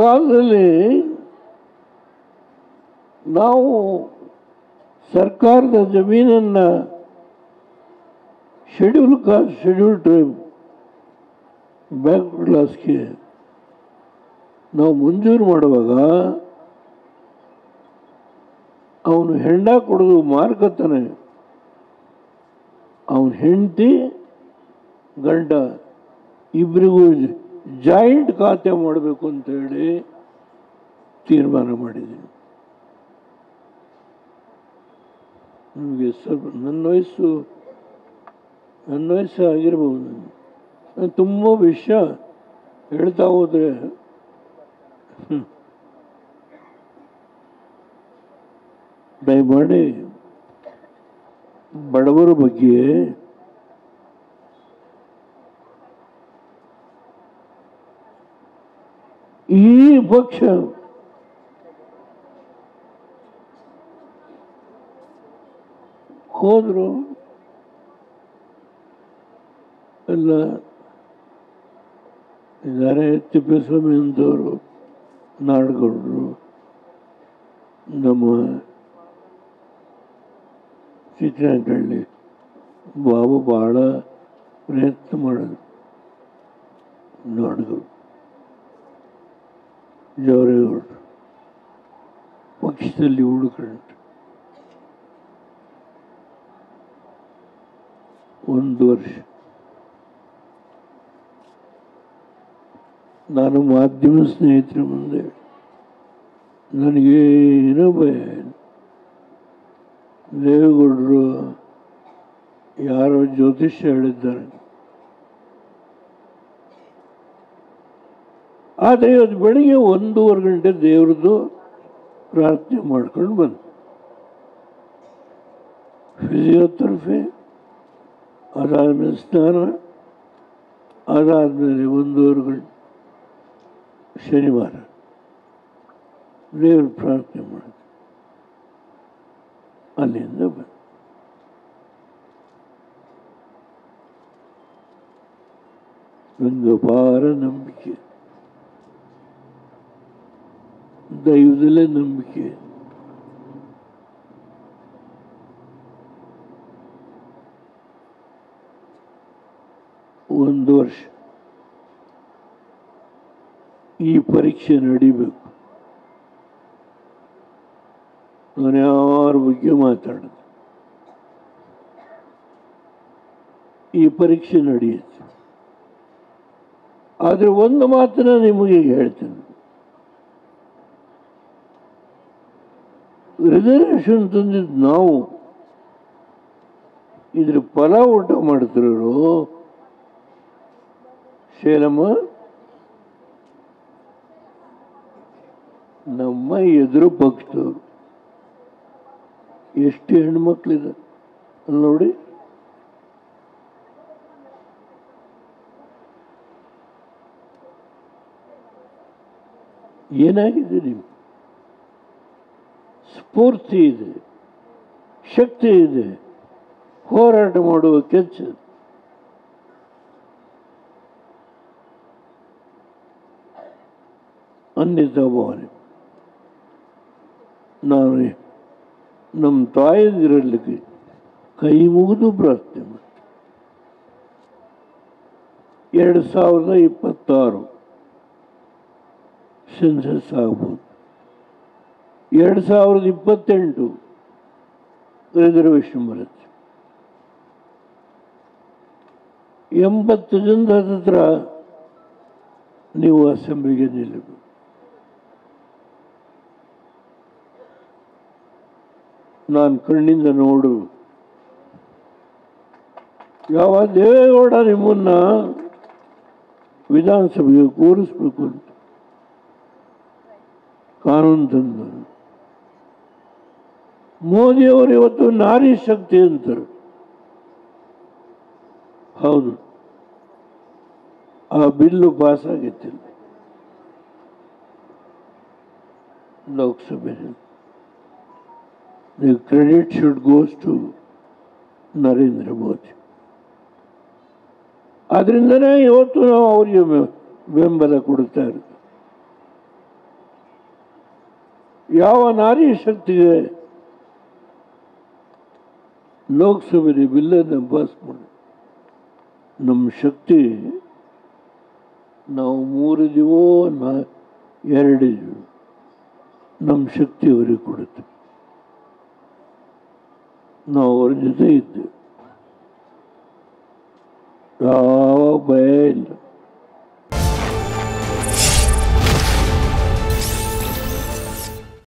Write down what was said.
ಕಾಲದಲ್ಲಿ ನಾವು ಸರ್ಕಾರದ ಜಮೀನನ್ನು schedule caste schedule tribe back ಕ್ಲಾಸ್ಗೆ ನಾವು ಮಂಜೂರು ಮಾಡುವಾಗ ಅವನು ಹೆಂಡ ಕೊಡೋದು ಮಾರ್ಕತ್ತಾನೆ. ಅವನ ಹೆಂಡತಿ ಗಂಡ ಇಬ್ಬರಿಗೂ ಜಾಯಿಂಟ್ ಖಾತೆ ಮಾಡಬೇಕು ಅಂತೇಳಿ ತೀರ್ಮಾನ ಮಾಡಿದ್ದೀನಿ. ನಿಮಗೆ ಸ್ವಲ್ಪ ನನ್ನ ವಯಸ್ಸು ಆಗಿರ್ಬೋದು. ನಾನು ತುಂಬ ವಿಷಯ ಹೇಳ್ತಾ ಹೋದರೆ ದಯಮಾಡಿ ಬಡವರ ಬಗ್ಗೆ ಈ ಪಕ್ಷ ಹೋದರು ಎಲ್ಲ ಇದ್ದಾರೆ. ತಿಪ್ಪೇಸ್ವಾಮಿ ಅಂತವರು ನಾಡಗೌಡರು, ನಮ್ಮ ಚಿತ್ರನಹಳ್ಳಿ ಬಾಬು ಭಾಳ ಪ್ರಯತ್ನ ಮಾಡೋದು. ನಾಡಗೌಡರು, ಜವರೇಗೌಡರು ಪಕ್ಷದಲ್ಲಿ ಉಳ್ಕೊಂಡು ಒಂದು ವರ್ಷ ನಾನು ಮಾಧ್ಯಮ ಸ್ನೇಹಿತರ ಮುಂದೆ ನನಗೇನೋ ಭಯ. ದೇವೇಗೌಡರು ಯಾರೋ ಜ್ಯೋತಿಷ್ಯ ಹೇಳಿದ್ದಾರೆ. ಆದರೆ ಇವತ್ತು ಬೆಳಿಗ್ಗೆ 1:30 ಗಂಟೆ ದೇವ್ರದ್ದು ಪ್ರಾರ್ಥನೆ ಮಾಡ್ಕೊಂಡು ಬಂದು ಫಿಸಿಯೋಥೆರಪಿ, ಅದಾದಮೇಲೆ ಸ್ನಾನ, ಅದಾದಮೇಲೆ 1:30 ಗಂಟೆ ಶನಿವಾರ ದೇವ್ರ ಪ್ರಾರ್ಥನೆ ಮಾಡಿದೆ. ಅಲ್ಲಿಂದ ಬಂದು ನನಗೆ ಅಪಾರ ನಂಬಿಕೆ, ದೈವದಲ್ಲೇ ನಂಬಿಕೆ. ಒಂದು ವರ್ಷ ಈ ಪರೀಕ್ಷೆ ನಡಿಬೇಕು. ನಾನು ಯಾರ ಬಗ್ಗೆ ಮಾತಾಡೋದು, ಈ ಪರೀಕ್ಷೆ ನಡೆಯುತ್ತೆ. ಆದರೆ ಒಂದು ಮಾತನ್ನ ನಿಮಗೆ ಹೇಳ್ತೇನೆ, ರಿಸರ್ವೇಷನ್ ತಂದಿದ್ದು ನಾವು, ಇದ್ರ ಫಲ ಊಟ ಮಾಡ್ತಿರೋರು ಶೇಲಮ್ಮ ನಮ್ಮ ಎದುರು ಪಕ್ಷದವರು. ಎಷ್ಟು ಹೆಣ್ಮಕ್ಳಿದೆ ಅಲ್ಲಿ ನೋಡಿ. ಏನಾಗಿದೆ? ನೀವು ಸ್ಫೂರ್ತಿ ಇದೆ, ಶಕ್ತಿ ಇದೆ, ಹೋರಾಟ ಮಾಡುವ ಕೆಲಸ. ಅನ್ಯತಾ ಭಾವನೆ. ನಾನು ನಮ್ಮ ತಾಯಂದಿರಲಿಕ್ಕೆ ಕೈ ಮುಗಿದು ಪ್ರಾರ್ಥನೆ ಮಾಡ್ತೀನಿ. 2026 ಸೆನ್ಸಸ್ ಆಗ್ಬೋದು, 2028 ರಿಸರ್ವೇಷನ್ ಬರುತ್ತೆ. 80 ಜನದ ಹತ್ರ ನೀವು ಅಸೆಂಬ್ಲಿಗೆ ನಿಲ್ಲಬೇಕು. ನಾನು ಕಣ್ಣಿಂದ ನೋಡು, ಯಾವ ದೇವೇಗೌಡ ನಿಮ್ಮನ್ನ ವಿಧಾನಸಭೆಗೆ ಕೂರಿಸ್ಬೇಕು ಅಂತ ಕಾನೂನು ತಂದು, ಮೋದಿಯವರು ಇವತ್ತು ನಾರಿ ಶಕ್ತಿ ಅಂತಾರೆ. ಹೌದು, ಆ ಬಿಲ್ಲು ಪಾಸ್ ಆಗಿತ್ತು ಲೋಕಸಭೆಯಲ್ಲಿ. The credit should go to Narendra Modi. ಆದ್ರಿಂದನೇ ಇವತ್ತು ನಾವು ಅವರಿಗೆ ಬೆಂಬಲ ಕೊಡ್ತಾ ಇರೋದು. ಯಾವ ನಾರಿ ಶಕ್ತಿಗೆ ಲೋಕಸಭೆಯಲ್ಲಿ ಬಿಲ್ಲನ್ನು ಪಾಸ್ ಮಾಡಿ ನಮ್ಮ ಶಕ್ತಿ ನಾವು 3 ಇದೀವೋ 2 ಇದೀವೋ ನಮ್ಮ ಶಕ್ತಿ ಅವರಿಗೆ ಕೊಡುತ್ತೆ. ನಾವು ಅವ್ರ ಜೊತೆ ಇದ್ದೇವೆ, ಯಾವ ಭಯ ಇಲ್ಲ.